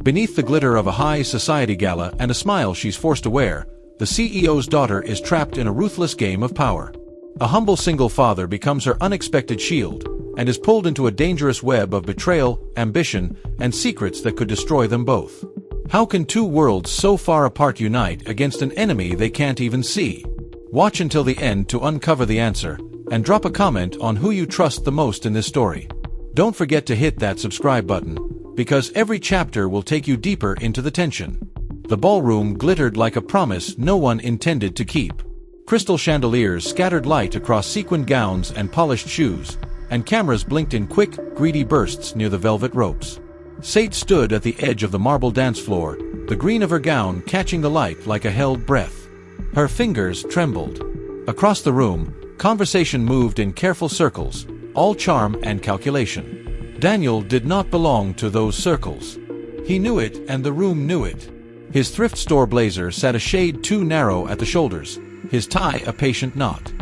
Beneath the glitter of a high society gala and a smile she's forced to wear, the CEO's daughter is trapped in a ruthless game of power. A humble single father becomes her unexpected shield, and is pulled into a dangerous web of betrayal, ambition, and secrets that could destroy them both. How can two worlds so far apart unite against an enemy they can't even see? Watch until the end to uncover the answer, and drop a comment on who you trust the most in this story. Don't forget to hit that subscribe button, because every chapter will take you deeper into the tension. The ballroom glittered like a promise no one intended to keep. Crystal chandeliers scattered light across sequined gowns and polished shoes, and cameras blinked in quick, greedy bursts near the velvet ropes. Sait stood at the edge of the marble dance floor, the green of her gown catching the light like a held breath. Her fingers trembled. Across the room, conversation moved in careful circles, all charm and calculation. Daniel did not belong to those circles. He knew it, and the room knew it. His thrift store blazer sat a shade too narrow at the shoulders, his tie a patient knot.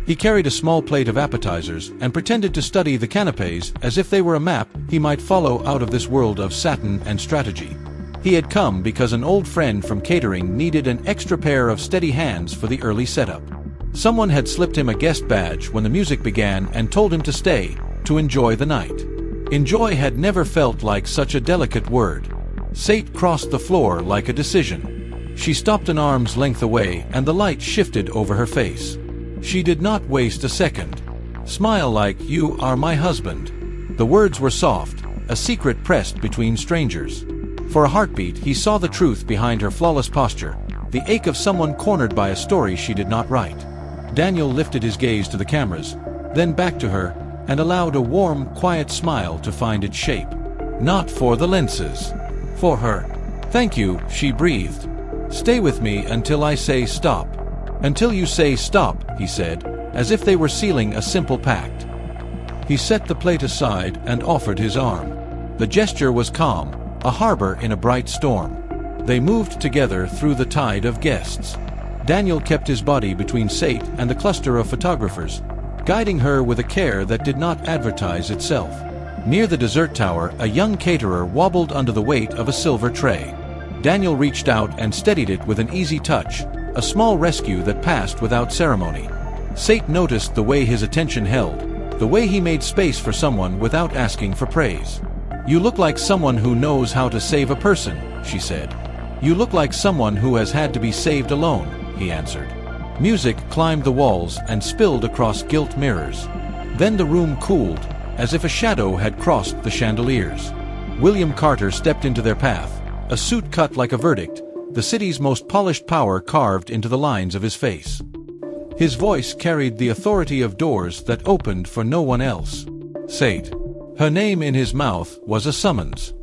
He carried a small plate of appetizers and pretended to study the canapes as if they were a map he might follow out of this world of satin and strategy. He had come because an old friend from catering needed an extra pair of steady hands for the early setup. Someone had slipped him a guest badge when the music began and told him to stay, to enjoy the night. Enjoy had never felt like such a delicate word. Sait crossed the floor like a decision. She stopped an arm's length away and the light shifted over her face. She did not waste a second. Smile like you are my husband. The words were soft, a secret pressed between strangers. For a heartbeat he saw the truth behind her flawless posture, the ache of someone cornered by a story she did not write. Daniel lifted his gaze to the cameras, then back to her, and allowed a warm, quiet smile to find its shape. Not for the lenses. For her. Thank you, she breathed. Stay with me until I say stop. Until you say stop, he said, as if they were sealing a simple pact. He set the plate aside and offered his arm. The gesture was calm, a harbor in a bright storm. They moved together through the tide of guests. Daniel kept his body between Sait and the cluster of photographers, guiding her with a care that did not advertise itself. Near the dessert tower, a young caterer wobbled under the weight of a silver tray. Daniel reached out and steadied it with an easy touch, a small rescue that passed without ceremony. Sait noticed the way his attention held, the way he made space for someone without asking for praise. You look like someone who knows how to save a person, she said. You look like someone who has had to be saved alone, he answered. Music climbed the walls and spilled across gilt mirrors. Then the room cooled, as if a shadow had crossed the chandeliers. William Carter stepped into their path, a suit cut like a verdict, the city's most polished power carved into the lines of his face. His voice carried the authority of doors that opened for no one else. Sait. Her name in his mouth was a summons.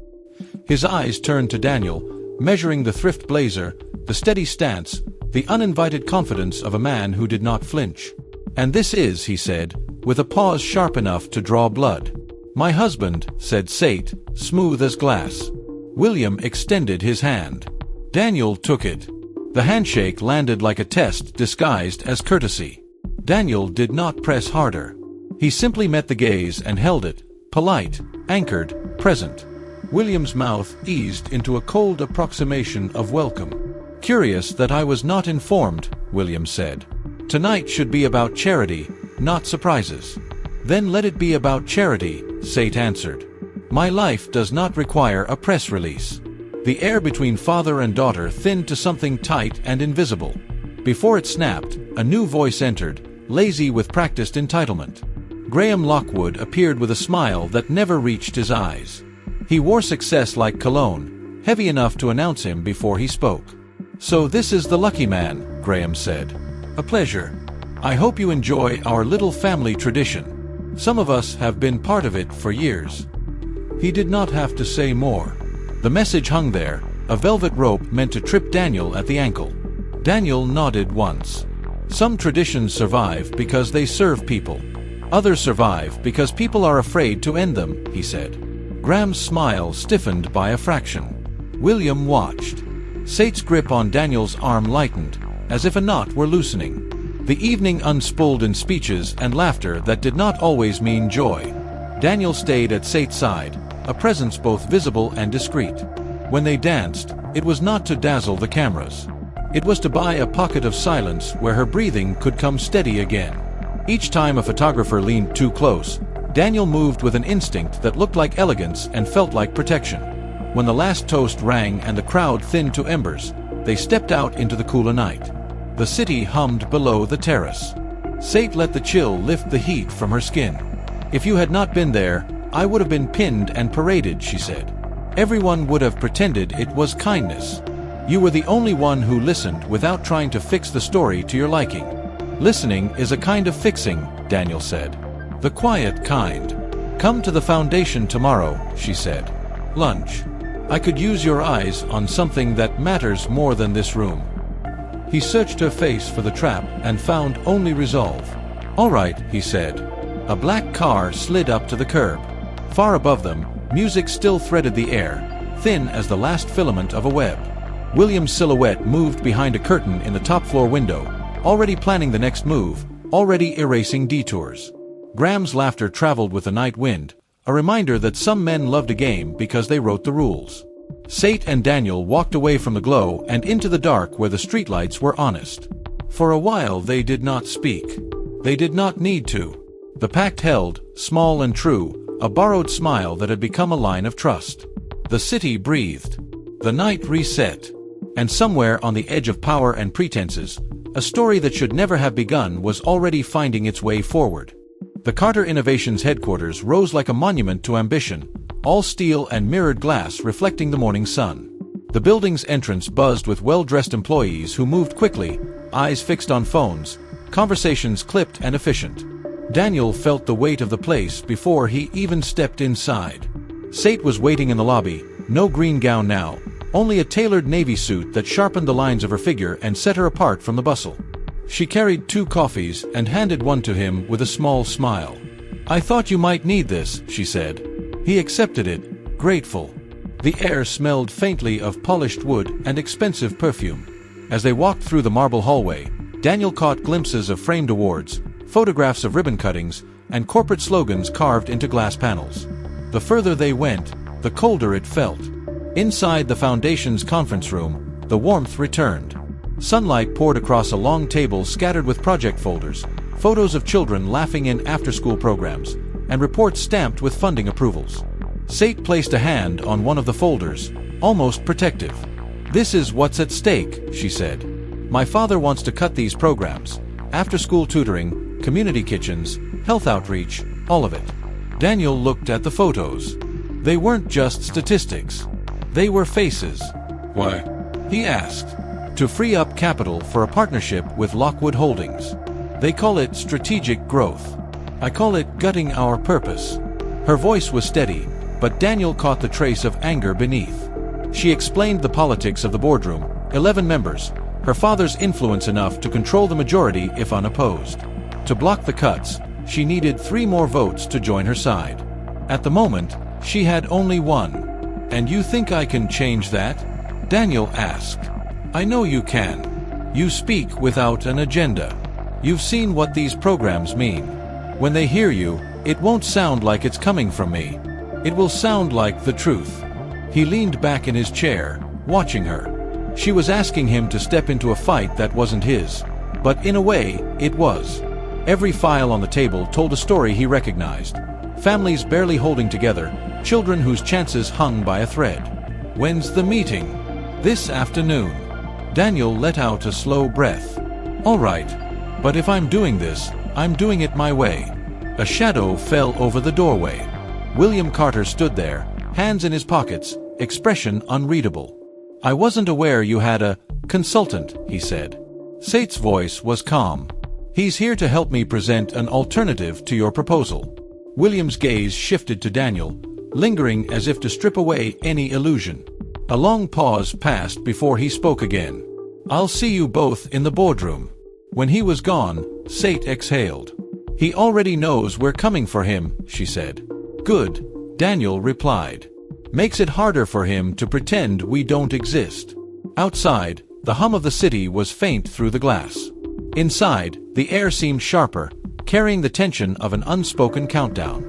His eyes turned to Daniel, measuring the thrift blazer, the steady stance, the uninvited confidence of a man who did not flinch. And this is, he said, with a pause sharp enough to draw blood. My husband, said Sait, smooth as glass. William extended his hand. Daniel took it. The handshake landed like a test disguised as courtesy. Daniel did not press harder. He simply met the gaze and held it, polite, anchored, present. William's mouth eased into a cold approximation of welcome. Curious that I was not informed, William said. Tonight should be about charity, not surprises. Then let it be about charity, Sait answered. My life does not require a press release. The air between father and daughter thinned to something tight and invisible. Before it snapped, a new voice entered, lazy with practiced entitlement. Graham Lockwood appeared with a smile that never reached his eyes. He wore success like cologne, heavy enough to announce him before he spoke. So this is the lucky man, Graham said. A pleasure. I hope you enjoy our little family tradition. Some of us have been part of it for years. He did not have to say more. The message hung there, a velvet rope meant to trip Daniel at the ankle. Daniel nodded once. Some traditions survive because they serve people. Others survive because people are afraid to end them, he said. Graham's smile stiffened by a fraction. William watched. Sait's grip on Daniel's arm lightened, as if a knot were loosening. The evening unspooled in speeches and laughter that did not always mean joy. Daniel stayed at Sait's side, a presence both visible and discreet. When they danced, it was not to dazzle the cameras. It was to buy a pocket of silence where her breathing could come steady again. Each time a photographer leaned too close, Daniel moved with an instinct that looked like elegance and felt like protection. When the last toast rang and the crowd thinned to embers, they stepped out into the cooler night. The city hummed below the terrace. Sait let the chill lift the heat from her skin. "If you had not been there, I would have been pinned and paraded," she said. "Everyone would have pretended it was kindness. You were the only one who listened without trying to fix the story to your liking." "Listening is a kind of fixing," Daniel said. "The quiet kind." "Come to the foundation tomorrow," she said. "Lunch. I could use your eyes on something that matters more than this room." He searched her face for the trap and found only resolve. "All right," he said. A black car slid up to the curb. Far above them, music still threaded the air, thin as the last filament of a web. William's silhouette moved behind a curtain in the top-floor window, already planning the next move, already erasing detours. Graham's laughter traveled with the night wind, a reminder that some men loved a game because they wrote the rules. Sait and Daniel walked away from the glow and into the dark where the streetlights were honest. For a while they did not speak. They did not need to. The pact held, small and true, a borrowed smile that had become a line of trust. The city breathed. The night reset. And somewhere on the edge of power and pretenses, a story that should never have begun was already finding its way forward. The Carter Innovations headquarters rose like a monument to ambition, all steel and mirrored glass reflecting the morning sun. The building's entrance buzzed with well-dressed employees who moved quickly, eyes fixed on phones, conversations clipped and efficient. Daniel felt the weight of the place before he even stepped inside. Sait was waiting in the lobby, no green gown now, only a tailored navy suit that sharpened the lines of her figure and set her apart from the bustle. She carried 2 coffees and handed one to him with a small smile. "I thought you might need this," she said. He accepted it, grateful. The air smelled faintly of polished wood and expensive perfume. As they walked through the marble hallway, Daniel caught glimpses of framed awards, photographs of ribbon cuttings, and corporate slogans carved into glass panels. The further they went, the colder it felt. Inside the Foundation's conference room, the warmth returned. Sunlight poured across a long table scattered with project folders, photos of children laughing in after-school programs, and reports stamped with funding approvals. Sait placed a hand on one of the folders, almost protective. "This is what's at stake," she said. "My father wants to cut these programs. After-school tutoring, community kitchens, health outreach, all of it." Daniel looked at the photos. They weren't just statistics. They were faces. "Why?" he asked. "To free up capital for a partnership with Lockwood Holdings. They call it strategic growth. I call it gutting our purpose." Her voice was steady, but Daniel caught the trace of anger beneath. She explained the politics of the boardroom, 11 members, her father's influence enough to control the majority if unopposed. To block the cuts, she needed 3 more votes to join her side. At the moment, she had only 1. "And you think I can change that?" Daniel asked. "I know you can. You speak without an agenda. You've seen what these programs mean. When they hear you, it won't sound like it's coming from me. It will sound like the truth." He leaned back in his chair, watching her. She was asking him to step into a fight that wasn't his, but in a way, it was. Every file on the table told a story he recognized. Families barely holding together, children whose chances hung by a thread. "When's the meeting?" "This afternoon." Daniel let out a slow breath. "All right. But if I'm doing this, I'm doing it my way." A shadow fell over the doorway. William Carter stood there, hands in his pockets, expression unreadable. "I wasn't aware you had a consultant," he said. Sait's voice was calm. "He's here to help me present an alternative to your proposal." William's gaze shifted to Daniel, lingering as if to strip away any illusion. A long pause passed before he spoke again. "I'll see you both in the boardroom." When he was gone, Sait exhaled. "He already knows we're coming for him," she said. "Good," Daniel replied. "Makes it harder for him to pretend we don't exist." Outside, the hum of the city was faint through the glass. Inside, the air seemed sharper, carrying the tension of an unspoken countdown.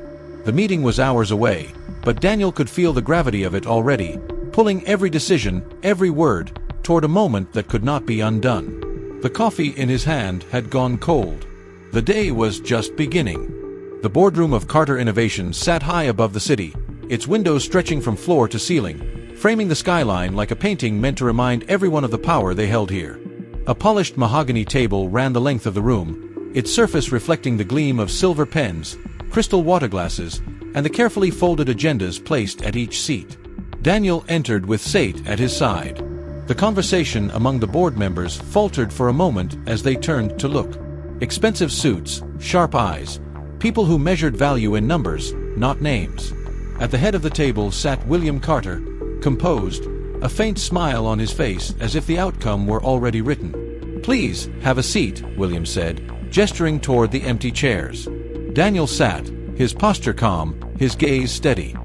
The meeting was hours away, but Daniel could feel the gravity of it already, pulling every decision, every word, toward a moment that could not be undone. The coffee in his hand had gone cold. The day was just beginning. The boardroom of Carter Innovations sat high above the city, its windows stretching from floor to ceiling, framing the skyline like a painting meant to remind everyone of the power they held here. A polished mahogany table ran the length of the room, its surface reflecting the gleam of silver pens, crystal water glasses, and the carefully folded agendas placed at each seat. Daniel entered with Sait at his side. The conversation among the board members faltered for a moment as they turned to look. Expensive suits, sharp eyes, people who measured value in numbers, not names. At the head of the table sat William Carter, composed, a faint smile on his face as if the outcome were already written. "Please, have a seat," William said, gesturing toward the empty chairs. Daniel sat, his posture calm, his gaze steady.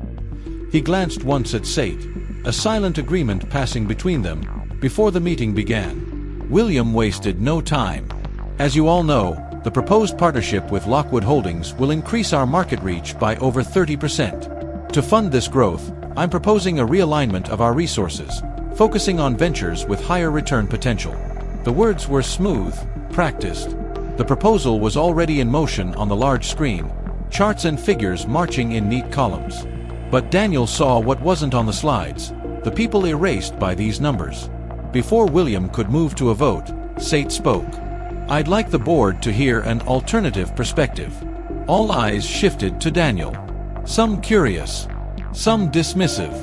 He glanced once at Sait, a silent agreement passing between them, before the meeting began. William wasted no time. "As you all know, the proposed partnership with Lockwood Holdings will increase our market reach by over 30%. To fund this growth, I'm proposing a realignment of our resources, focusing on ventures with higher return potential." The words were smooth, practiced. The proposal was already in motion on the large screen, charts and figures marching in neat columns. But Daniel saw what wasn't on the slides, the people erased by these numbers. Before William could move to a vote, Sait spoke. "I'd like the board to hear an alternative perspective." All eyes shifted to Daniel. Some curious, some dismissive.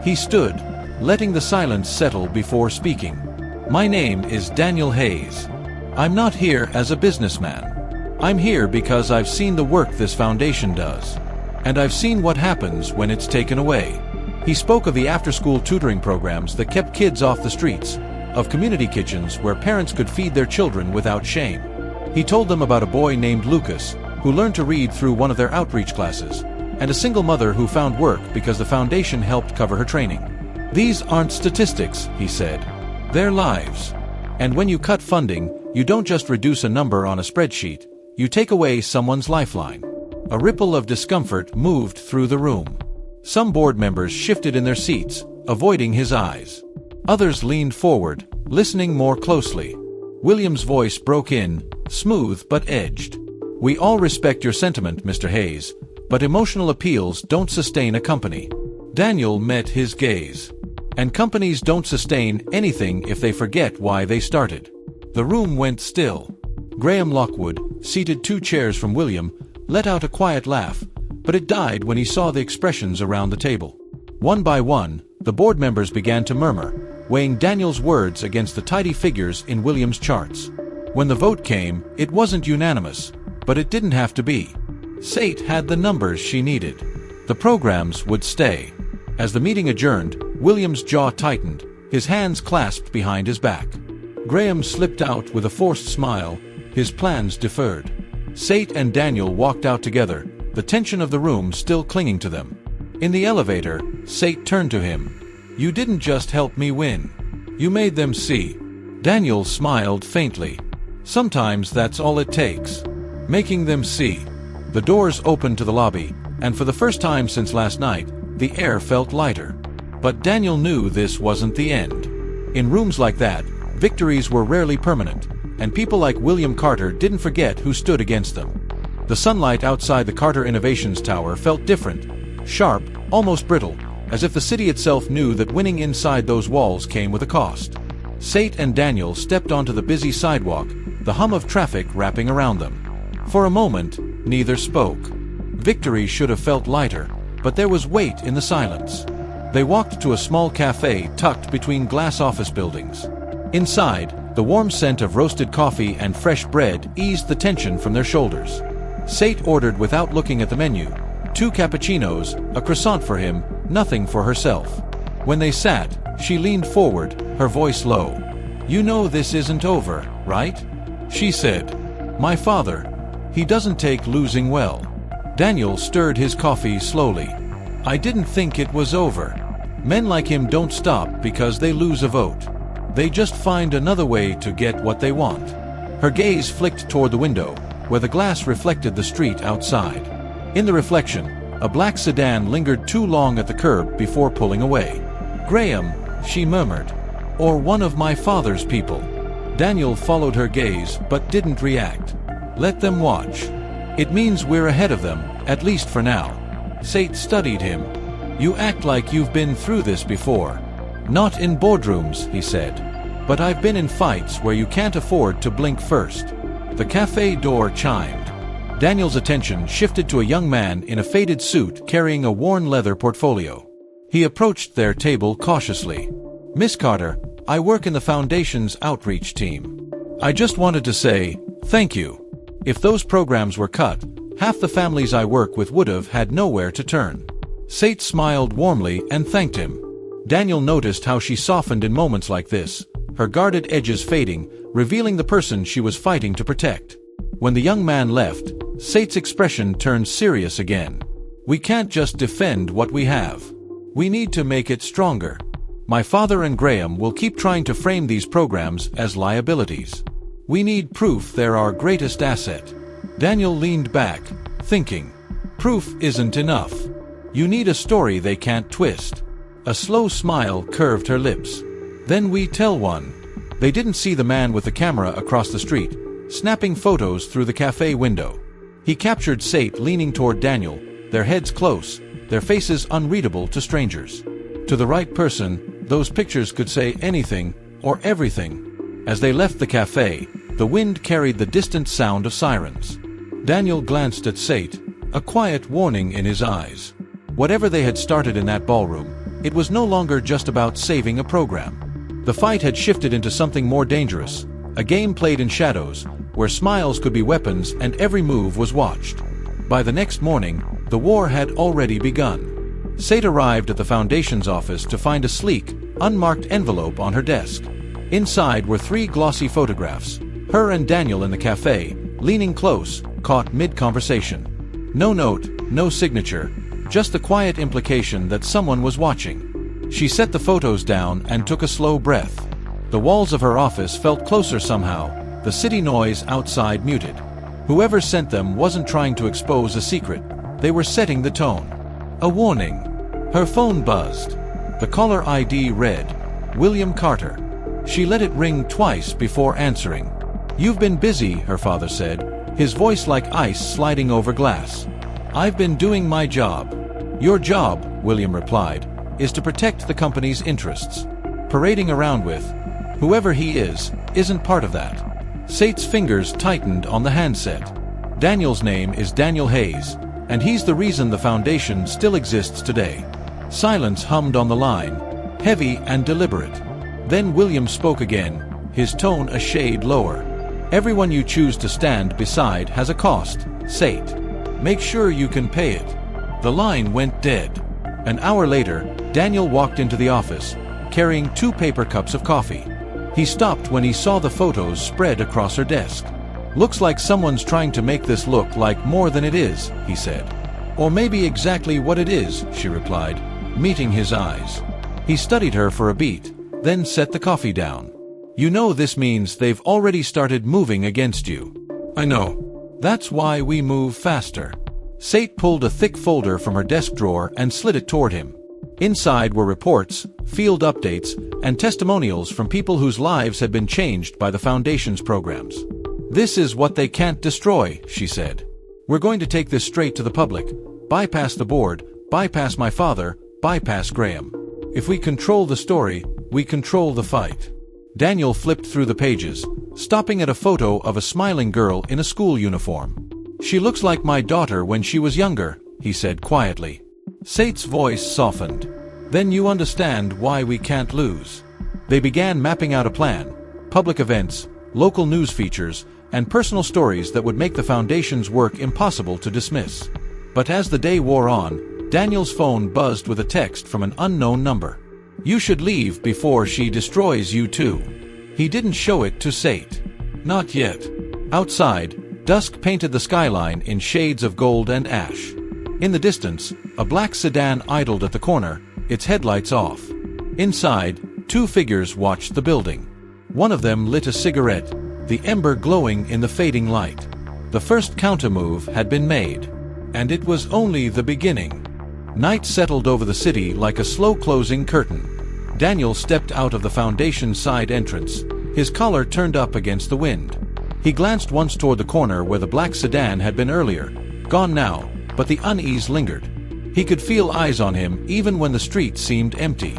He stood, letting the silence settle before speaking. "My name is Daniel Hayes. I'm not here as a businessman. I'm here because I've seen the work this foundation does. And I've seen what happens when it's taken away." He spoke of the after-school tutoring programs that kept kids off the streets, of community kitchens where parents could feed their children without shame. He told them about a boy named Lucas, who learned to read through one of their outreach classes, and a single mother who found work because the foundation helped cover her training. "These aren't statistics," he said. "They're lives. And when you cut funding, you don't just reduce a number on a spreadsheet, you take away someone's lifeline." A ripple of discomfort moved through the room. Some board members shifted in their seats, avoiding his eyes. Others leaned forward, listening more closely. William's voice broke in, smooth but edged. "We all respect your sentiment, Mr. Hayes, but emotional appeals don't sustain a company." Daniel met his gaze. "And companies don't sustain anything if they forget why they started." The room went still. Graham Lockwood, seated 2 chairs from William, let out a quiet laugh, but it died when he saw the expressions around the table. One by one, the board members began to murmur, weighing Daniel's words against the tidy figures in William's charts. When the vote came, it wasn't unanimous, but it didn't have to be. Sait had the numbers she needed. The programs would stay. As the meeting adjourned, William's jaw tightened, his hands clasped behind his back. Graham slipped out with a forced smile, his plans deferred. Sait and Daniel walked out together, the tension of the room still clinging to them. In the elevator, Sait turned to him. "You didn't just help me win. You made them see." Daniel smiled faintly. "Sometimes that's all it takes. Making them see." The doors opened to the lobby, and for the first time since last night, the air felt lighter. But Daniel knew this wasn't the end. In rooms like that, victories were rarely permanent, and people like William Carter didn't forget who stood against them. The sunlight outside the Carter Innovations Tower felt different, sharp, almost brittle, as if the city itself knew that winning inside those walls came with a cost. Sait and Daniel stepped onto the busy sidewalk, the hum of traffic wrapping around them. For a moment, neither spoke. Victory should have felt lighter, but there was weight in the silence. They walked to a small cafe tucked between glass office buildings. Inside, the warm scent of roasted coffee and fresh bread eased the tension from their shoulders. Sait ordered without looking at the menu, 2 cappuccinos, a croissant for him, nothing for herself. When they sat, she leaned forward, her voice low. "You know this isn't over, right?" she said. "My father, he doesn't take losing well." Daniel stirred his coffee slowly. "I didn't think it was over. Men like him don't stop because they lose a vote. They just find another way to get what they want." Her gaze flicked toward the window, where the glass reflected the street outside. In the reflection, a black sedan lingered too long at the curb before pulling away. "Graham," she murmured. "Or one of my father's people." Daniel followed her gaze but didn't react. "Let them watch. It means we're ahead of them, at least for now." Sait studied him. "You act like you've been through this before." "Not in boardrooms," he said. "But I've been in fights where you can't afford to blink first." The cafe door chimed. Daniel's attention shifted to a young man in a faded suit carrying a worn leather portfolio. He approached their table cautiously. "Miss Carter, I work in the Foundation's outreach team. I just wanted to say, thank you. If those programs were cut, half the families I work with would have had nowhere to turn." Sait smiled warmly and thanked him. Daniel noticed how she softened in moments like this, her guarded edges fading, revealing the person she was fighting to protect. When the young man left, Sait's expression turned serious again. "We can't just defend what we have. We need to make it stronger. My father and Graham will keep trying to frame these programs as liabilities. We need proof they're our greatest asset." Daniel leaned back, thinking. Proof isn't enough. You need a story they can't twist. A slow smile curved her lips. "Then we tell one." They didn't see the man with the camera across the street, snapping photos through the cafe window. He captured Sait leaning toward Daniel, their heads close, their faces unreadable to strangers. To the right person, those pictures could say anything or everything. As they left the cafe, the wind carried the distant sound of sirens. Daniel glanced at Sait, a quiet warning in his eyes. Whatever they had started in that ballroom, it was no longer just about saving a program. The fight had shifted into something more dangerous, a game played in shadows, where smiles could be weapons and every move was watched. By the next morning, the war had already begun. Sait arrived at the Foundation's office to find a sleek, unmarked envelope on her desk. Inside were 3 glossy photographs, her and Daniel in the cafe, leaning close, caught mid-conversation. No note, no signature, just the quiet implication that someone was watching. She set the photos down and took a slow breath. The walls of her office felt closer somehow, the city noise outside muted. Whoever sent them wasn't trying to expose a secret, they were setting the tone. A warning. Her phone buzzed. The caller ID read, "William Carter." She let it ring twice before answering. "You've been busy," her father said, his voice like ice sliding over glass. "I've been doing my job." "Your job," William replied, "is to protect the company's interests. Parading around with whoever he is isn't part of that." Sait's fingers tightened on the handset. Daniel's name is Daniel Hayes, and he's the reason the Foundation still exists today. Silence hummed on the line, heavy and deliberate. Then William spoke again, his tone a shade lower. "Everyone you choose to stand beside has a cost, Sait. Make sure you can pay it." The line went dead. An hour later, Daniel walked into the office, carrying 2 paper cups of coffee. He stopped when he saw the photos spread across her desk. "Looks like someone's trying to make this look like more than it is," he said. "Or maybe exactly what it is," she replied, meeting his eyes. He studied her for a beat, then set the coffee down. "You know this means they've already started moving against you." "I know. That's why we move faster." Sait pulled a thick folder from her desk drawer and slid it toward him. Inside were reports, field updates, and testimonials from people whose lives had been changed by the Foundation's programs. "This is what they can't destroy," she said. "We're going to take this straight to the public, bypass the board, bypass my father, bypass Graham. If we control the story, we control the fight." Daniel flipped through the pages, stopping at a photo of a smiling girl in a school uniform. "She looks like my daughter when she was younger," he said quietly. Sait's voice softened. "Then you understand why we can't lose." They began mapping out a plan: public events, local news features, and personal stories that would make the Foundation's work impossible to dismiss. But as the day wore on, Daniel's phone buzzed with a text from an unknown number. "You should leave before she destroys you too." He didn't show it to Sait. Not yet. Outside, dusk painted the skyline in shades of gold and ash. In the distance, a black sedan idled at the corner, its headlights off. Inside, 2 figures watched the building. One of them lit a cigarette, the ember glowing in the fading light. The first countermove had been made. And it was only the beginning. Night settled over the city like a slow-closing curtain. Daniel stepped out of the foundation's side entrance, his collar turned up against the wind. He glanced once toward the corner where the black sedan had been earlier, gone now, but the unease lingered. He could feel eyes on him even when the street seemed empty.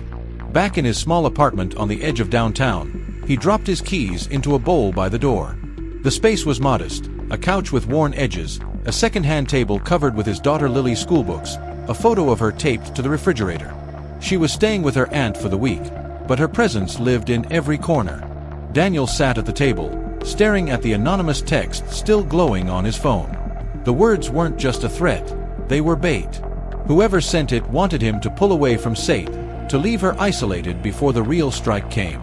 Back in his small apartment on the edge of downtown, he dropped his keys into a bowl by the door. The space was modest, a couch with worn edges, a second-hand table covered with his daughter Lily's schoolbooks, a photo of her taped to the refrigerator. She was staying with her aunt for the week, but her presence lived in every corner. Daniel sat at the table, staring at the anonymous text still glowing on his phone. The words weren't just a threat, they were bait. Whoever sent it wanted him to pull away from Sait, to leave her isolated before the real strike came.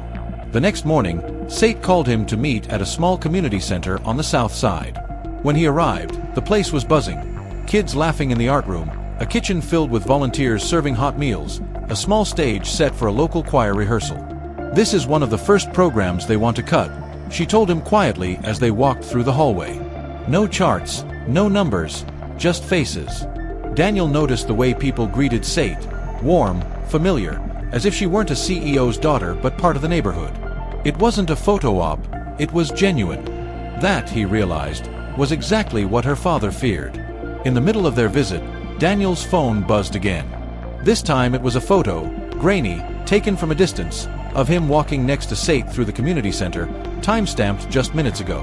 The next morning, Sait called him to meet at a small community center on the south side. When he arrived, the place was buzzing. Kids laughing in the art room, a kitchen filled with volunteers serving hot meals, a small stage set for a local choir rehearsal. "This is one of the first programs they want to cut," she told him quietly as they walked through the hallway. No charts, no numbers, just faces. Daniel noticed the way people greeted Sait, warm, familiar, as if she weren't a CEO's daughter but part of the neighborhood. It wasn't a photo op, it was genuine. That, he realized, was exactly what her father feared. In the middle of their visit, Daniel's phone buzzed again. This time it was a photo, grainy, taken from a distance, of him walking next to Sait through the community center, time-stamped just minutes ago.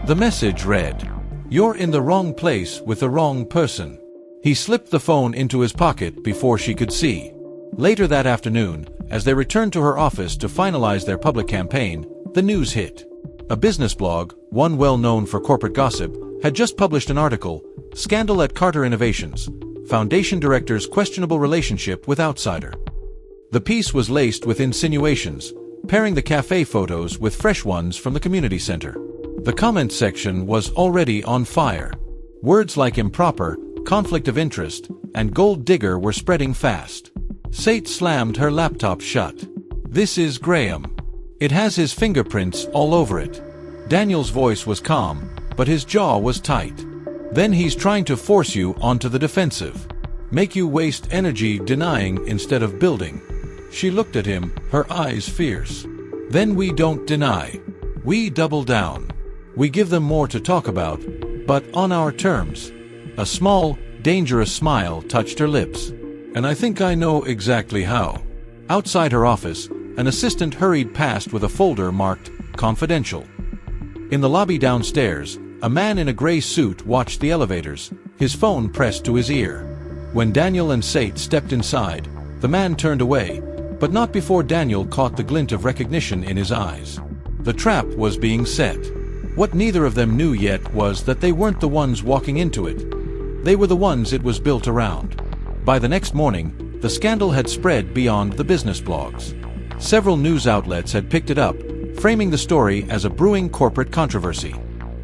The message read, "You're in the wrong place with the wrong person." He slipped the phone into his pocket before she could see. Later that afternoon, as they returned to her office to finalize their public campaign, the news hit. A business blog, one well known for corporate gossip, had just published an article, "Scandal at Carter Innovations, Foundation Director's Questionable Relationship with Outsider." The piece was laced with insinuations, pairing the cafe photos with fresh ones from the community center. The comment section was already on fire. Words like improper, conflict of interest, and gold digger were spreading fast. Sait slammed her laptop shut. "This is Graham. It has his fingerprints all over it." Daniel's voice was calm, but his jaw was tight. "Then he's trying to force you onto the defensive. Make you waste energy denying instead of building." She looked at him, her eyes fierce. "Then we don't deny. We double down. We give them more to talk about, but on our terms." A small, dangerous smile touched her lips. "And I think I know exactly how." Outside her office, an assistant hurried past with a folder marked "Confidential." In the lobby downstairs, a man in a gray suit watched the elevators, his phone pressed to his ear. When Daniel and Sait stepped inside, the man turned away, but not before Daniel caught the glint of recognition in his eyes. The trap was being set. What neither of them knew yet was that they weren't the ones walking into it. They were the ones it was built around. By the next morning, the scandal had spread beyond the business blogs. Several news outlets had picked it up, framing the story as a brewing corporate controversy.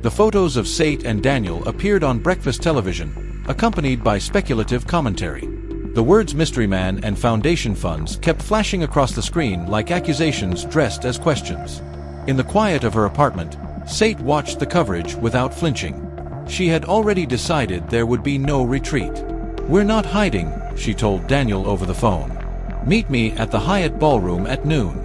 The photos of Sait and Daniel appeared on breakfast television, accompanied by speculative commentary. The words "mystery man" and "foundation funds" kept flashing across the screen like accusations dressed as questions. In the quiet of her apartment, Sait watched the coverage without flinching. She had already decided there would be no retreat. "We're not hiding," she told Daniel over the phone. "Meet me at the Hyatt Ballroom at noon."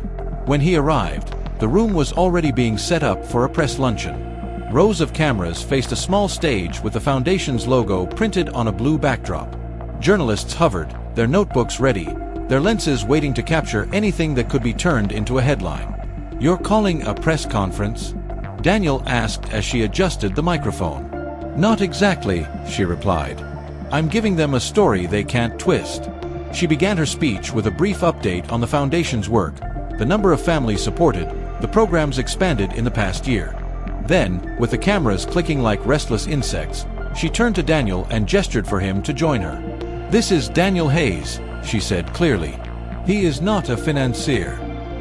When he arrived, the room was already being set up for a press luncheon. Rows of cameras faced a small stage with the Foundation's logo printed on a blue backdrop. Journalists hovered, their notebooks ready, their lenses waiting to capture anything that could be turned into a headline. "You're calling a press conference?" Daniel asked as she adjusted the microphone. "Not exactly," she replied. "I'm giving them a story they can't twist." She began her speech with a brief update on the Foundation's work, the number of families supported, the programs expanded in the past year. Then, with the cameras clicking like restless insects, she turned to Daniel and gestured for him to join her. "This is Daniel Hayes," she said clearly. "He is not a financier.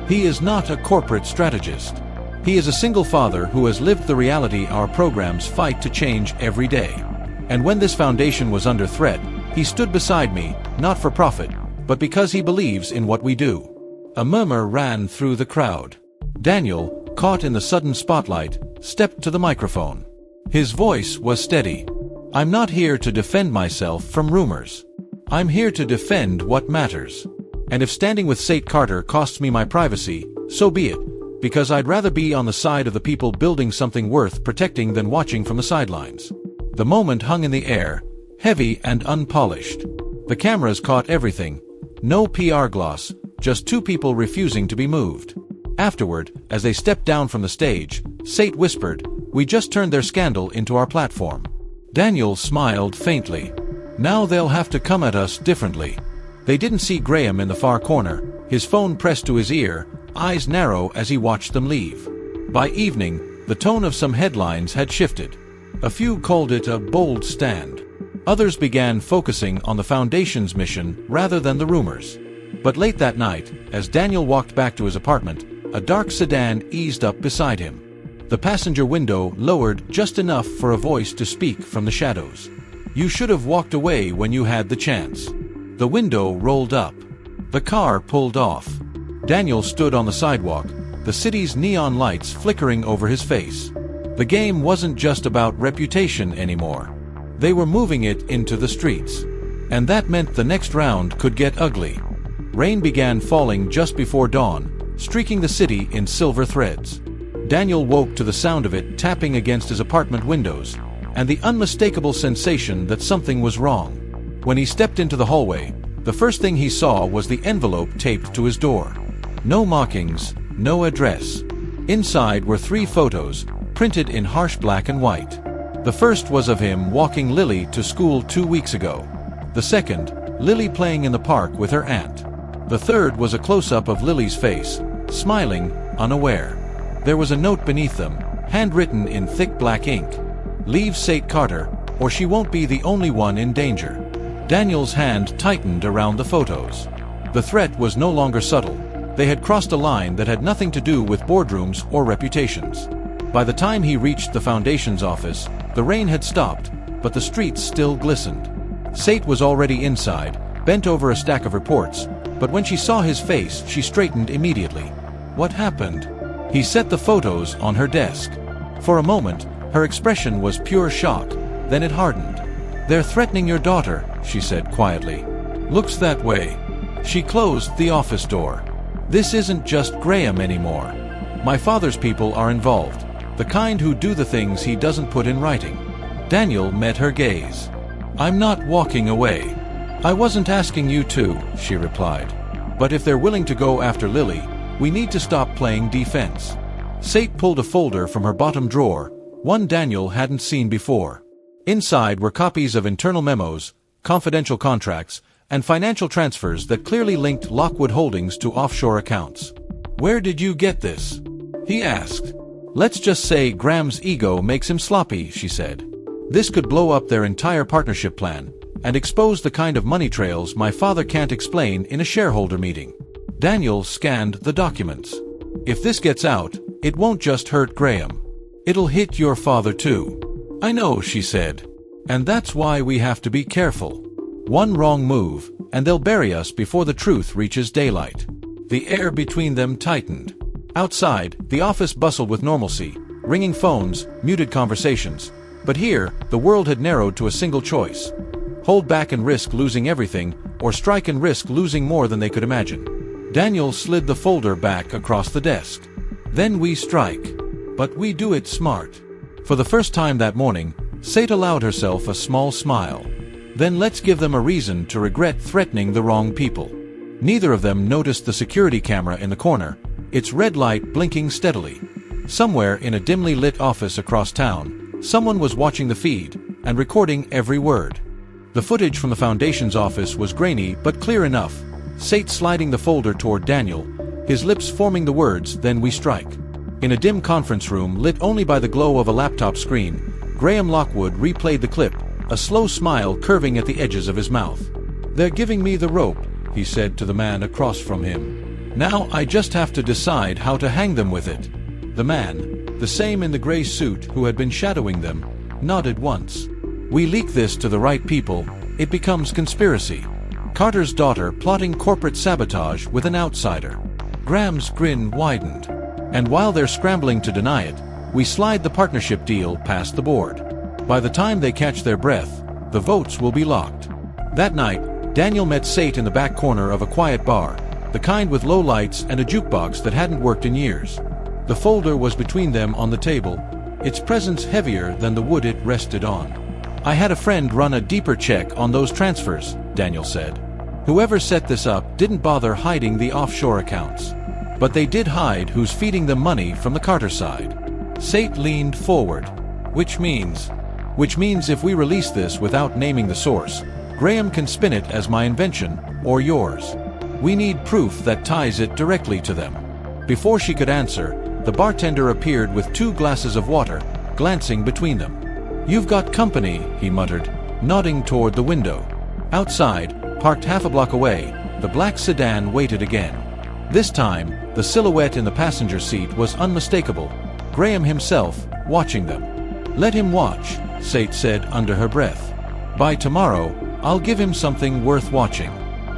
He is not a corporate strategist. He is a single father who has lived the reality our programs fight to change every day. And when this foundation was under threat, he stood beside me, not for profit, but because he believes in what we do." A murmur ran through the crowd. Daniel, caught in the sudden spotlight, stepped to the microphone. His voice was steady. "I'm not here to defend myself from rumors. I'm here to defend what matters." And if standing with Sait Carter costs me my privacy, so be it, because I'd rather be on the side of the people building something worth protecting than watching from the sidelines. The moment hung in the air, heavy and unpolished. The cameras caught everything. No PR gloss, just two people refusing to be moved. Afterward, as they stepped down from the stage, Sait whispered, "We just turned their scandal into our platform." Daniel smiled faintly. Now they'll have to come at us differently. They didn't see Graham in the far corner, his phone pressed to his ear, eyes narrow as he watched them leave. By evening, the tone of some headlines had shifted. A few called it a bold stand. Others began focusing on the Foundation's mission rather than the rumors. But late that night, as Daniel walked back to his apartment, a dark sedan eased up beside him. The passenger window lowered just enough for a voice to speak from the shadows. "You should have walked away when you had the chance." The window rolled up. The car pulled off. Daniel stood on the sidewalk, the city's neon lights flickering over his face. The game wasn't just about reputation anymore. They were moving it into the streets. And that meant the next round could get ugly. Rain began falling just before dawn, streaking the city in silver threads. Daniel woke to the sound of it tapping against his apartment windows, and the unmistakable sensation that something was wrong. When he stepped into the hallway, the first thing he saw was the envelope taped to his door. No markings, no address. Inside were 3 photos, printed in harsh black and white. The first was of him walking Lily to school 2 weeks ago. The second, Lily playing in the park with her aunt. The third was a close-up of Lily's face, smiling, unaware. There was a note beneath them, handwritten in thick black ink. "Leave Sait Carter, or she won't be the only one in danger." Daniel's hand tightened around the photos. The threat was no longer subtle. They had crossed a line that had nothing to do with boardrooms or reputations. By the time he reached the Foundation's office, the rain had stopped, but the streets still glistened. Sait was already inside, bent over a stack of reports, but when she saw his face, she straightened immediately. What happened? He set the photos on her desk. For a moment, her expression was pure shock, then it hardened. "They're threatening your daughter," she said quietly. "Looks that way." She closed the office door. "This isn't just Graham anymore. My father's people are involved, the kind who do the things he doesn't put in writing." Daniel met her gaze. "I'm not walking away." "I wasn't asking you to," she replied. "But if they're willing to go after Lily, we need to stop playing defense." Sait pulled a folder from her bottom drawer, one Daniel hadn't seen before. Inside were copies of internal memos, confidential contracts, and financial transfers that clearly linked Lockwood Holdings to offshore accounts. "Where did you get this?" he asked. "Let's just say Graham's ego makes him sloppy," she said. "This could blow up their entire partnership plan and expose the kind of money trails my father can't explain in a shareholder meeting." Daniel scanned the documents. "If this gets out, it won't just hurt Graham. It'll hit your father too." "I know," she said. "And that's why we have to be careful. One wrong move, and they'll bury us before the truth reaches daylight." The air between them tightened. Outside, the office bustled with normalcy, ringing phones, muted conversations. But here, the world had narrowed to a single choice. Hold back and risk losing everything, or strike and risk losing more than they could imagine. Daniel slid the folder back across the desk. "Then we strike. But we do it smart." For the first time that morning, Sait allowed herself a small smile. "Then let's give them a reason to regret threatening the wrong people." Neither of them noticed the security camera in the corner, its red light blinking steadily. Somewhere in a dimly lit office across town, someone was watching the feed and recording every word. The footage from the Foundation's office was grainy but clear enough. Sait sliding the folder toward Daniel, his lips forming the words, "Then we strike." In a dim conference room lit only by the glow of a laptop screen, Graham Lockwood replayed the clip, a slow smile curving at the edges of his mouth. "They're giving me the rope," he said to the man across from him. "Now I just have to decide how to hang them with it." The man, the same in the gray suit who had been shadowing them, nodded once. "We leak this to the right people, it becomes conspiracy. Carter's daughter plotting corporate sabotage with an outsider." Graham's grin widened. "And while they're scrambling to deny it, we slide the partnership deal past the board. By the time they catch their breath, the votes will be locked." That night, Daniel met Sait in the back corner of a quiet bar, the kind with low lights and a jukebox that hadn't worked in years. The folder was between them on the table, its presence heavier than the wood it rested on. "I had a friend run a deeper check on those transfers," Daniel said. "Whoever set this up didn't bother hiding the offshore accounts. But they did hide who's feeding them money from the Carter side." Sait leaned forward. Which means if we release this without naming the source, Graham can spin it as my invention, or yours. We need proof that ties it directly to them." Before she could answer, the bartender appeared with 2 glasses of water, glancing between them. "You've got company," he muttered, nodding toward the window. Outside, parked half a block away, the black sedan waited again. This time, the silhouette in the passenger seat was unmistakable, Graham himself, watching them. "Let him watch," Sait said under her breath. "By tomorrow, I'll give him something worth watching."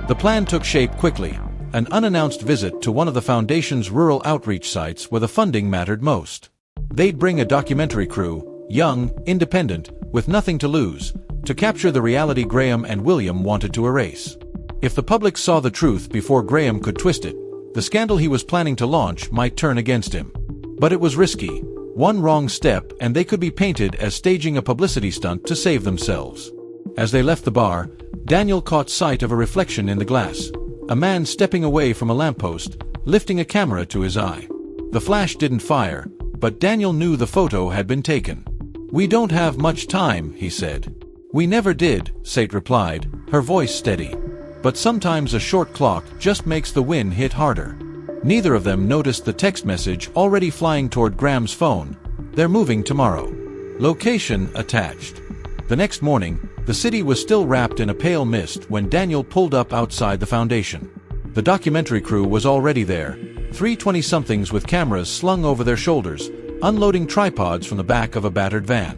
The plan took shape quickly, an unannounced visit to one of the Foundation's rural outreach sites where the funding mattered most. They'd bring a documentary crew, young, independent, with nothing to lose, to capture the reality Graham and William wanted to erase. If the public saw the truth before Graham could twist it, the scandal he was planning to launch might turn against him. But it was risky. One wrong step and they could be painted as staging a publicity stunt to save themselves. As they left the bar, Daniel caught sight of a reflection in the glass. A man stepping away from a lamppost, lifting a camera to his eye. The flash didn't fire, but Daniel knew the photo had been taken. "We don't have much time," he said. "We never did," Sait replied, her voice steady. "But sometimes a short clock just makes the win hit harder." Neither of them noticed the text message already flying toward Graham's phone. "They're moving tomorrow. Location attached." The next morning, the city was still wrapped in a pale mist when Daniel pulled up outside the Foundation. The documentary crew was already there, 3 20-somethings with cameras slung over their shoulders, unloading tripods from the back of a battered van.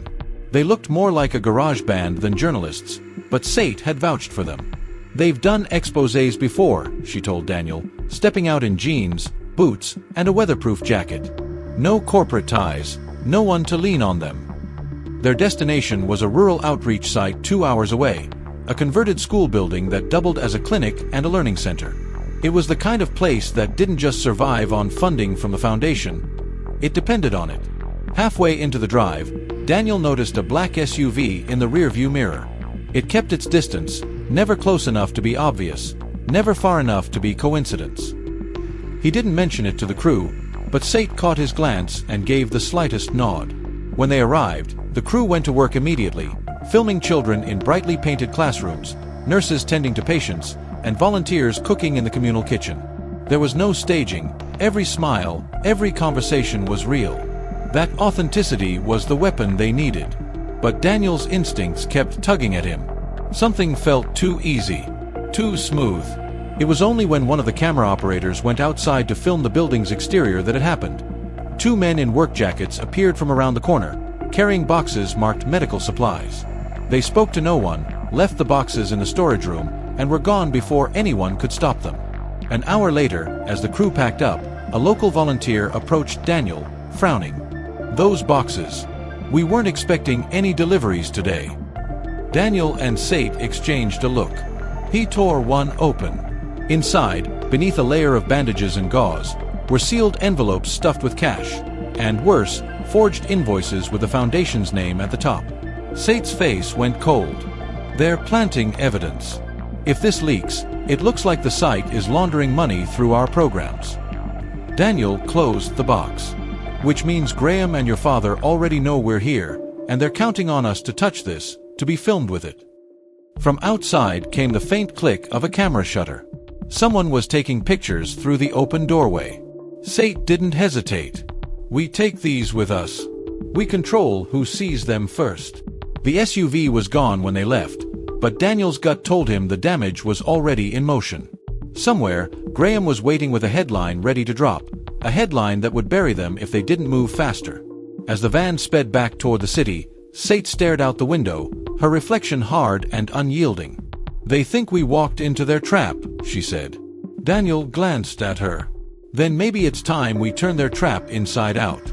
They looked more like a garage band than journalists, but Sait had vouched for them. "They've done exposés before," she told Daniel, stepping out in jeans, boots, and a weatherproof jacket. No corporate ties, no one to lean on them. Their destination was a rural outreach site 2 hours away, a converted school building that doubled as a clinic and a learning center. It was the kind of place that didn't just survive on funding from the Foundation, it depended on it. Halfway into the drive, Daniel noticed a black SUV in the rearview mirror. It kept its distance, never close enough to be obvious, never far enough to be coincidence. He didn't mention it to the crew, but Sait caught his glance and gave the slightest nod. When they arrived, the crew went to work immediately, filming children in brightly painted classrooms, nurses tending to patients, and volunteers cooking in the communal kitchen. There was no staging, every smile, every conversation was real. That authenticity was the weapon they needed. But Daniel's instincts kept tugging at him. Something felt too easy, too smooth. It was only when one of the camera operators went outside to film the building's exterior that it happened. 2 men in work jackets appeared from around the corner, carrying boxes marked medical supplies. They spoke to no one, left the boxes in the storage room, and were gone before anyone could stop them. An hour later, as the crew packed up, a local volunteer approached Daniel, frowning. "Those boxes. We weren't expecting any deliveries today." Daniel and Sait exchanged a look. He tore one open. Inside, beneath a layer of bandages and gauze, were sealed envelopes stuffed with cash, and worse, forged invoices with the Foundation's name at the top. Sait's face went cold. "They're planting evidence. If this leaks, it looks like the site is laundering money through our programs." Daniel closed the box. "Which means Graham and your father already know we're here, and they're counting on us to touch this, to be filmed with it." From outside came the faint click of a camera shutter. Someone was taking pictures through the open doorway. Sait didn't hesitate. "We take these with us. We control who sees them first." The SUV was gone when they left, but Daniel's gut told him the damage was already in motion. Somewhere, Graham was waiting with a headline ready to drop, a headline that would bury them if they didn't move faster. As the van sped back toward the city, Sait stared out the window, her reflection hard and unyielding. "They think we walked into their trap," she said. Daniel glanced at her. "Then maybe it's time we turn their trap inside out."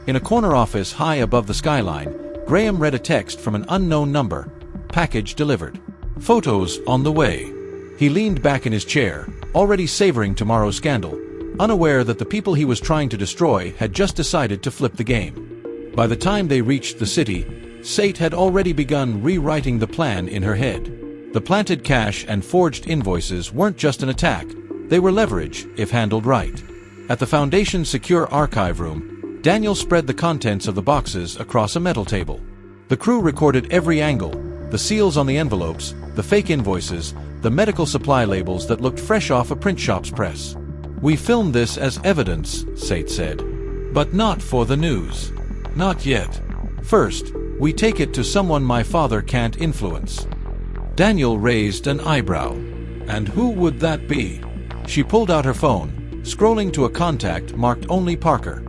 In a corner office high above the skyline, Graham read a text from an unknown number. "Package delivered." Photos on the way. He leaned back in his chair, already savoring tomorrow's scandal, unaware that the people he was trying to destroy had just decided to flip the game. By the time they reached the city, Sait had already begun rewriting the plan in her head. The planted cash and forged invoices weren't just an attack, they were leverage, if handled right. At the Foundation's secure archive room, Daniel spread the contents of the boxes across a metal table. The crew recorded every angle, the seals on the envelopes, the fake invoices, the medical supply labels that looked fresh off a print shop's press. "We filmed this as evidence," Sait said. "But not for the news. Not yet. First, we take it to someone my father can't influence." Daniel raised an eyebrow. "And who would that be?" She pulled out her phone, scrolling to a contact marked only Parker.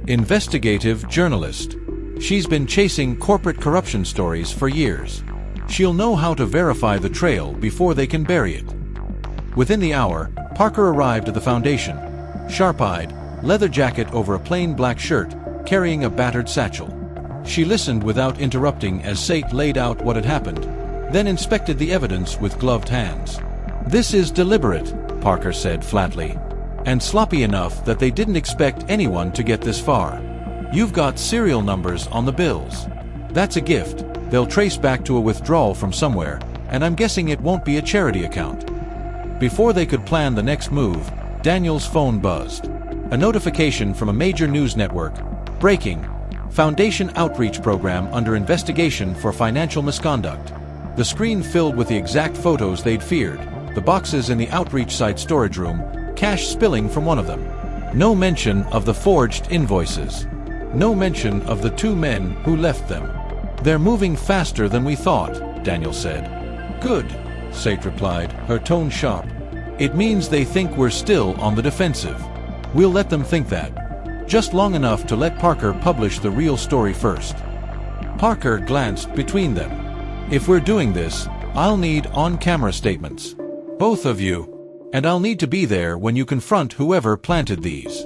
"Investigative journalist. She's been chasing corporate corruption stories for years. She'll know how to verify the trail before they can bury it." Within the hour, Parker arrived at the Foundation, sharp-eyed, leather jacket over a plain black shirt, carrying a battered satchel. She listened without interrupting as Sait laid out what had happened, then inspected the evidence with gloved hands. "This is deliberate," Parker said flatly, "and sloppy enough that they didn't expect anyone to get this far. You've got serial numbers on the bills. That's a gift. They'll trace back to a withdrawal from somewhere, and I'm guessing it won't be a charity account." Before they could plan the next move, Daniel's phone buzzed. A notification from a major news network. "Breaking. Foundation outreach program under investigation for financial misconduct." The screen filled with the exact photos they'd feared, the boxes in the outreach site storage room, cash spilling from one of them. No mention of the forged invoices. No mention of the two men who left them. "They're moving faster than we thought," Daniel said. "Good," Sait replied, her tone sharp. "It means they think we're still on the defensive. We'll let them think that. Just long enough to let Parker publish the real story first." Parker glanced between them. "If we're doing this, I'll need on-camera statements. Both of you. And I'll need to be there when you confront whoever planted these."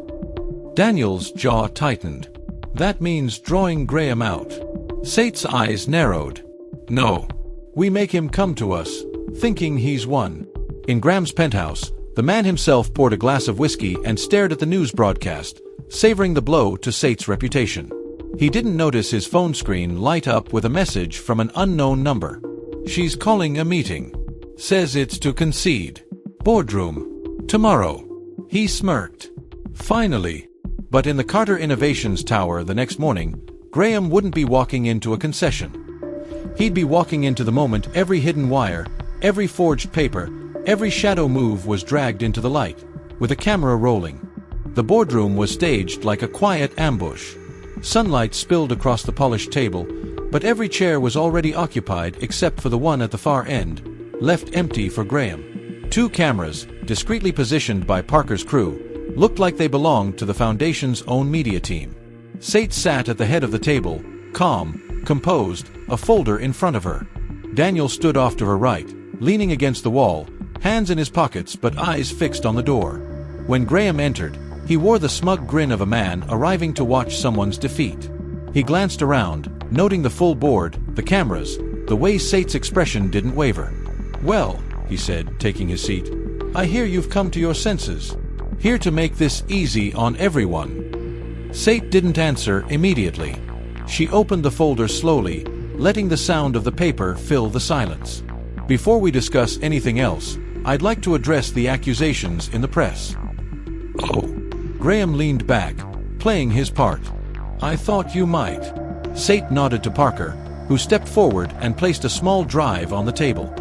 Daniel's jaw tightened. "That means drawing Graham out." Sait's eyes narrowed. "No. We make him come to us, thinking he's won." In Graham's penthouse, the man himself poured a glass of whiskey and stared at the news broadcast, savoring the blow to Sait's reputation. He didn't notice his phone screen light up with a message from an unknown number. "She's calling a meeting. Says it's to concede. Boardroom. Tomorrow." He smirked. Finally. But in the Carter Innovations Tower the next morning, Graham wouldn't be walking into a concession. He'd be walking into the moment every hidden wire, every forged paper, every shadow move was dragged into the light, with a camera rolling. The boardroom was staged like a quiet ambush. Sunlight spilled across the polished table, but every chair was already occupied except for the one at the far end, left empty for Graham. Two cameras, discreetly positioned by Parker's crew, looked like they belonged to the Foundation's own media team. Sait sat at the head of the table, calm, composed, a folder in front of her. Daniel stood off to her right, leaning against the wall, hands in his pockets but eyes fixed on the door. When Graham entered, he wore the smug grin of a man arriving to watch someone's defeat. He glanced around, noting the full board, the cameras, the way Sait's expression didn't waver. "Well," he said, taking his seat, "I hear you've come to your senses. Here to make this easy on everyone." Sait didn't answer immediately. She opened the folder slowly, letting the sound of the paper fill the silence. "Before we discuss anything else, I'd like to address the accusations in the press." "Oh." Graham leaned back, playing his part. "I thought you might." Sait nodded to Parker, who stepped forward and placed a small drive on the table.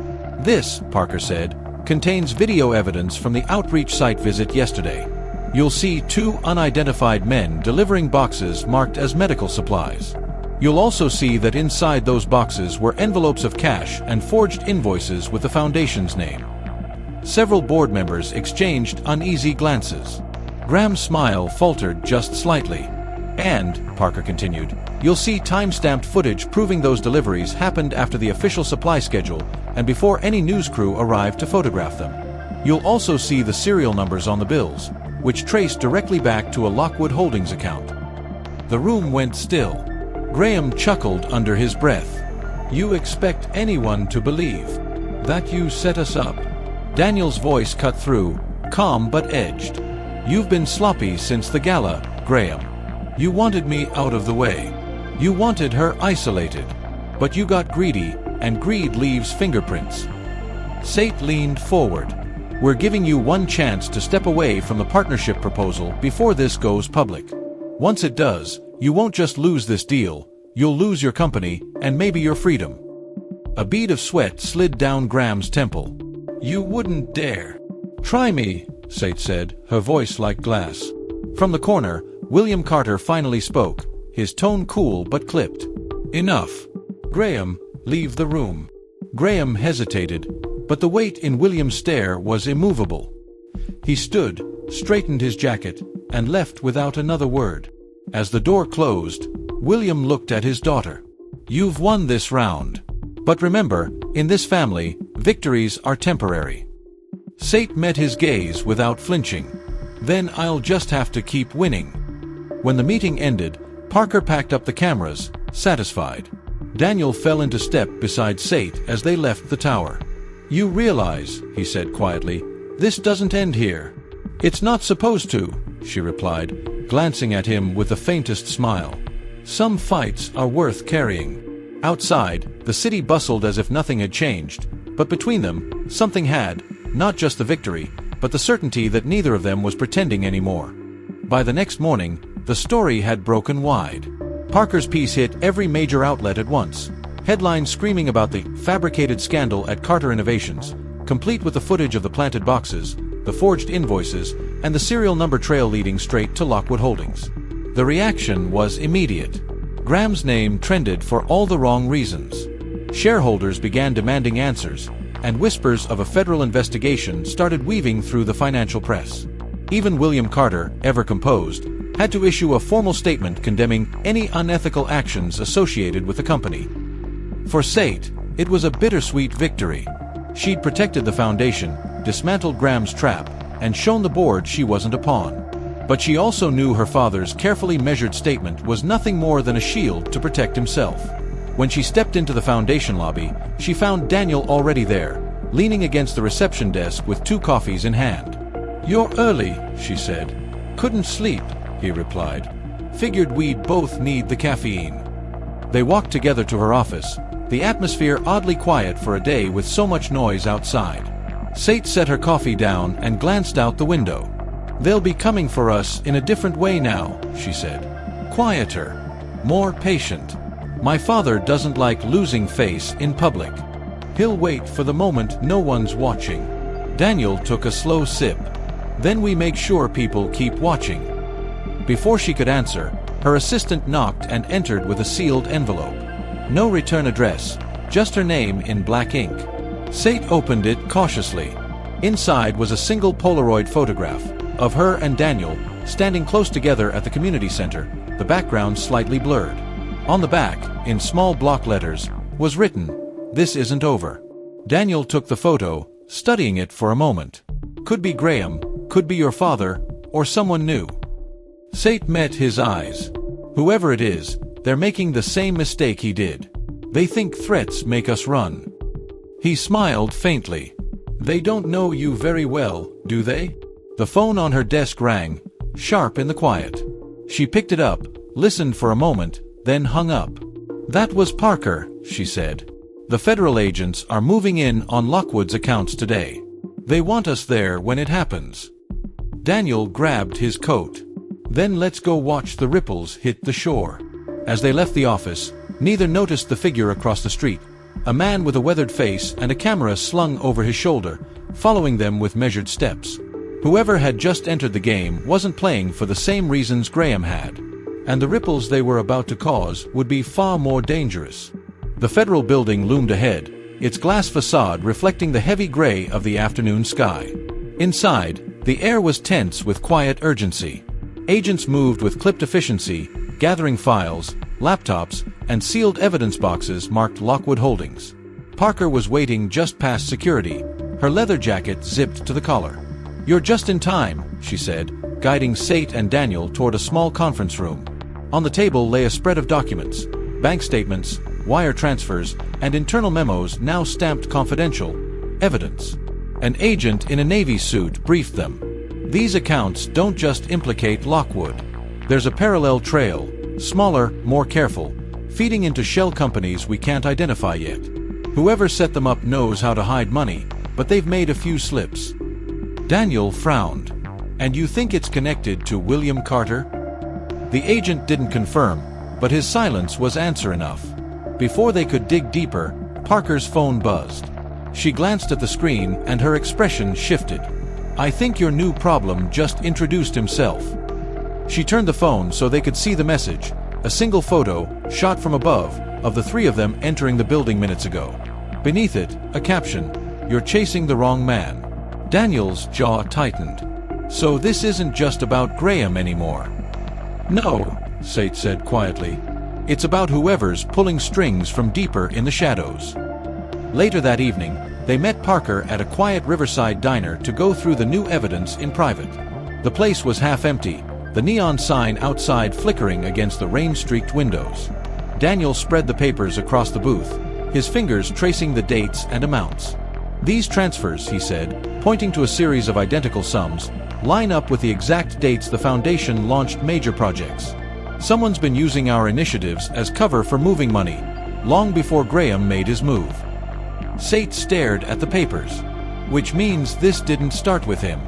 "This," Parker said, "contains video evidence from the outreach site visit yesterday. You'll see two unidentified men delivering boxes marked as medical supplies. You'll also see that inside those boxes were envelopes of cash and forged invoices with the Foundation's name." Several board members exchanged uneasy glances. Graham's smile faltered just slightly. "And," Parker continued, "you'll see time-stamped footage proving those deliveries happened after the official supply schedule and before any news crew arrived to photograph them. You'll also see the serial numbers on the bills, which trace directly back to a Lockwood Holdings account." The room went still. Graham chuckled under his breath. "You expect anyone to believe That you set us up. Daniel's voice cut through, calm but edged. You've been sloppy since the gala, Graham. You wanted me out of the way. You wanted her isolated. But you got greedy, and greed leaves fingerprints. Sait leaned forward. We're giving you one chance to step away from the partnership proposal before this goes public. Once it does, you won't just lose this deal, you'll lose your company and maybe your freedom. A bead of sweat slid down Graham's temple. You wouldn't dare. Try me, Sait said, her voice like glass. From the corner, William Carter finally spoke, his tone cool but clipped. Enough. Graham, leave the room. Graham hesitated, but the weight in William's stare was immovable. He stood, straightened his jacket, and left without another word. As the door closed, William looked at his daughter. You've won this round. But remember, in this family, victories are temporary. Sait met his gaze without flinching. Then I'll just have to keep winning. When the meeting ended, Parker packed up the cameras, satisfied. Daniel fell into step beside Sait as they left the tower. You realize, he said quietly, this doesn't end here. It's not supposed to, she replied, glancing at him with the faintest smile. Some fights are worth carrying. Outside, the city bustled as if nothing had changed, but between them, something had, not just the victory, but the certainty that neither of them was pretending anymore. By the next morning, the story had broken wide. Parker's piece hit every major outlet at once. Headlines screaming about the fabricated scandal at Carter Innovations, complete with the footage of the planted boxes, the forged invoices, and the serial number trail leading straight to Lockwood Holdings. The reaction was immediate. Graham's name trended for all the wrong reasons. Shareholders began demanding answers, and whispers of a federal investigation started weaving through the financial press. Even William Carter, ever composed, had to issue a formal statement condemning any unethical actions associated with the company. For Sait, it was a bittersweet victory. She'd protected the foundation, dismantled Graham's trap, and shown the board she wasn't a pawn. But she also knew her father's carefully measured statement was nothing more than a shield to protect himself. When she stepped into the foundation lobby, she found Daniel already there, leaning against the reception desk with 2 coffees in hand. You're early, she said. Couldn't sleep, he replied. Figured we'd both need the caffeine. They walked together to her office, the atmosphere oddly quiet for a day with so much noise outside. Sait set her coffee down and glanced out the window. They'll be coming for us in a different way now, she said. Quieter, more patient. My father doesn't like losing face in public. He'll wait for the moment no one's watching. Daniel took a slow sip. Then we make sure people keep watching. Before she could answer, her assistant knocked and entered with a sealed envelope. No return address, just her name in black ink. Sait opened it cautiously. Inside was a single Polaroid photograph of her and Daniel standing close together at the community center, the background slightly blurred. On the back, in small block letters, was written, "This isn't over." Daniel took the photo, studying it for a moment. Could be Graham, could be your father, or someone new. Sait met his eyes. Whoever it is, they're making the same mistake he did. They think threats make us run. He smiled faintly. They don't know you very well, do they? The phone on her desk rang, sharp in the quiet. She picked it up, listened for a moment, then hung up. That was Parker, she said. The federal agents are moving in on Lockwood's accounts today. They want us there when it happens. Daniel grabbed his coat. Then let's go watch the ripples hit the shore. As they left the office, neither noticed the figure across the street, a man with a weathered face and a camera slung over his shoulder, following them with measured steps. Whoever had just entered the game wasn't playing for the same reasons Graham had, and the ripples they were about to cause would be far more dangerous. The federal building loomed ahead, its glass facade reflecting the heavy gray of the afternoon sky. Inside, the air was tense with quiet urgency. Agents moved with clipped efficiency, gathering files, laptops, and sealed evidence boxes marked Lockwood Holdings. Parker was waiting just past security, her leather jacket zipped to the collar. You're just in time, she said, guiding Sait and Daniel toward a small conference room. On the table lay a spread of documents, bank statements, wire transfers, and internal memos now stamped confidential, evidence. An agent in a Navy suit briefed them. These accounts don't just implicate Lockwood. There's a parallel trail, smaller, more careful, feeding into shell companies we can't identify yet. Whoever set them up knows how to hide money, but they've made a few slips. Daniel frowned. And you think it's connected to William Carter? The agent didn't confirm, but his silence was answer enough. Before they could dig deeper, Parker's phone buzzed. She glanced at the screen and her expression shifted. I think your new problem just introduced himself. She turned the phone so they could see the message, a single photo, shot from above, of the three of them entering the building minutes ago. Beneath it, a caption, "You're chasing the wrong man." Daniel's jaw tightened. So this isn't just about Graham anymore. No, Sait said quietly. It's about whoever's pulling strings from deeper in the shadows. Later that evening, they met Parker at a quiet riverside diner to go through the new evidence in private. The place was half empty, the neon sign outside flickering against the rain-streaked windows. Daniel spread the papers across the booth, his fingers tracing the dates and amounts. These transfers, he said, pointing to a series of identical sums, line up with the exact dates the Foundation launched major projects. Someone's been using our initiatives as cover for moving money, long before Graham made his move. Sait stared at the papers. Which means this didn't start with him.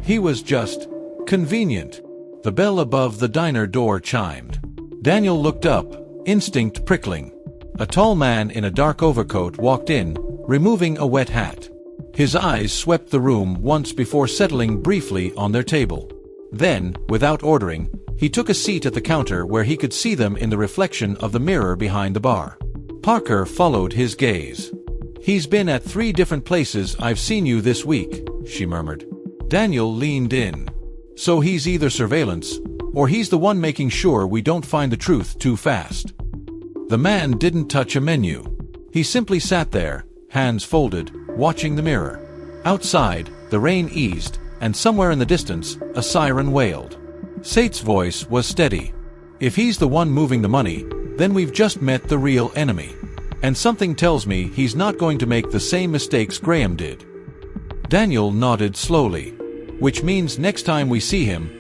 He was just convenient. The bell above the diner door chimed. Daniel looked up, instinct prickling. A tall man in a dark overcoat walked in, removing a wet hat. His eyes swept the room once before settling briefly on their table. Then, without ordering, he took a seat at the counter where he could see them in the reflection of the mirror behind the bar. Parker followed his gaze. He's been at 3 different places I've seen you this week, she murmured. Daniel leaned in. So he's either surveillance, or he's the one making sure we don't find the truth too fast. The man didn't touch a menu. He simply sat there, hands folded, watching the mirror. Outside, the rain eased, and somewhere in the distance, a siren wailed. Sait's voice was steady. If he's the one moving the money, then we've just met the real enemy. And something tells me he's not going to make the same mistakes Graham did. Daniel nodded slowly. Which means next time we see him,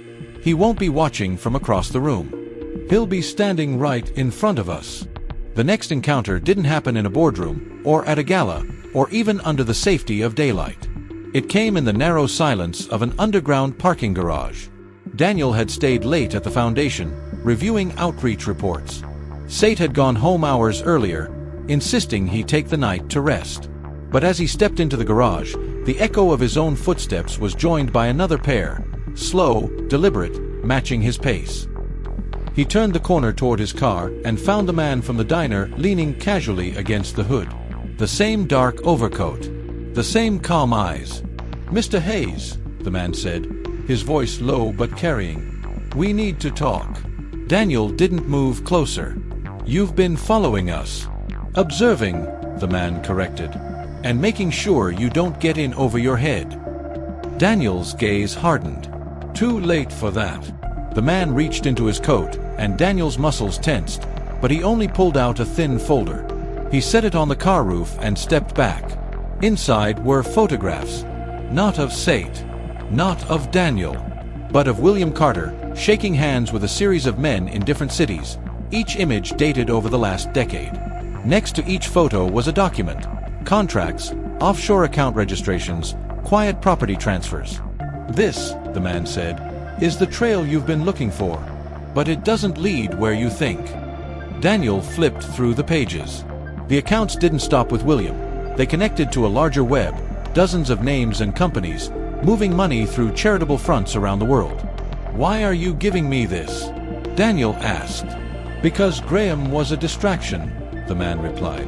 he won't be watching from across the room. He'll be standing right in front of us. The next encounter didn't happen in a boardroom, or at a gala, or even under the safety of daylight. It came in the narrow silence of an underground parking garage. Daniel had stayed late at the Foundation, reviewing outreach reports. Sait had gone home hours earlier, insisting he take the night to rest. But as he stepped into the garage, the echo of his own footsteps was joined by another pair, slow, deliberate, matching his pace. He turned the corner toward his car and found the man from the diner leaning casually against the hood. The same dark overcoat. The same calm eyes. "Mr. Hayes," the man said, his voice low but carrying. "We need to talk." Daniel didn't move closer. "You've been following us." "Observing," the man corrected. "And making sure you don't get in over your head." Daniel's gaze hardened. Too late for that. The man reached into his coat, and Daniel's muscles tensed, but he only pulled out a thin folder. He set it on the car roof and stepped back. Inside were photographs. Not of Sait, not of Daniel, but of William Carter, shaking hands with a series of men in different cities, each image dated over the last decade. Next to each photo was a document. Contracts, offshore account registrations, quiet property transfers. "This," the man said, "is the trail you've been looking for. But it doesn't lead where you think." Daniel flipped through the pages. The accounts didn't stop with William. They connected to a larger web, dozens of names and companies, moving money through charitable fronts around the world. "Why are you giving me this?" Daniel asked. "Because Graham was a distraction," the man replied.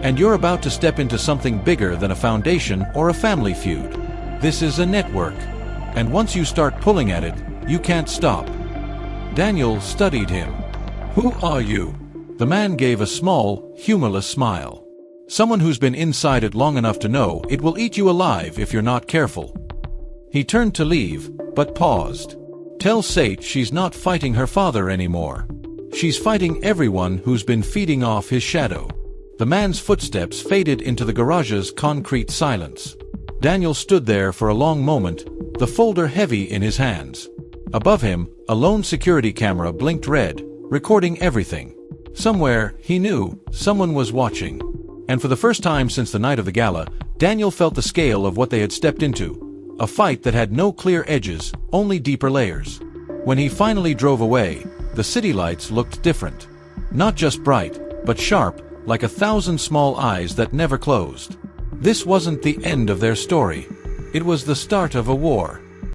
"And you're about to step into something bigger than a foundation or a family feud. This is a network. And once you start pulling at it, you can't stop." Daniel studied him. "Who are you?" The man gave a small, humorless smile. "Someone who's been inside it long enough to know it will eat you alive if you're not careful." He turned to leave, but paused. "Tell Sait she's not fighting her father anymore. She's fighting everyone who's been feeding off his shadow." The man's footsteps faded into the garage's concrete silence. Daniel stood there for a long moment, the folder heavy in his hands. Above him, a lone security camera blinked red, recording everything. Somewhere, he knew, someone was watching. And for the first time since the night of the gala, Daniel felt the scale of what they had stepped into. A fight that had no clear edges, only deeper layers. When he finally drove away, the city lights looked different. Not just bright, but sharp, like 1,000 small eyes that never closed. This wasn't the end of their story. It was the start of a war.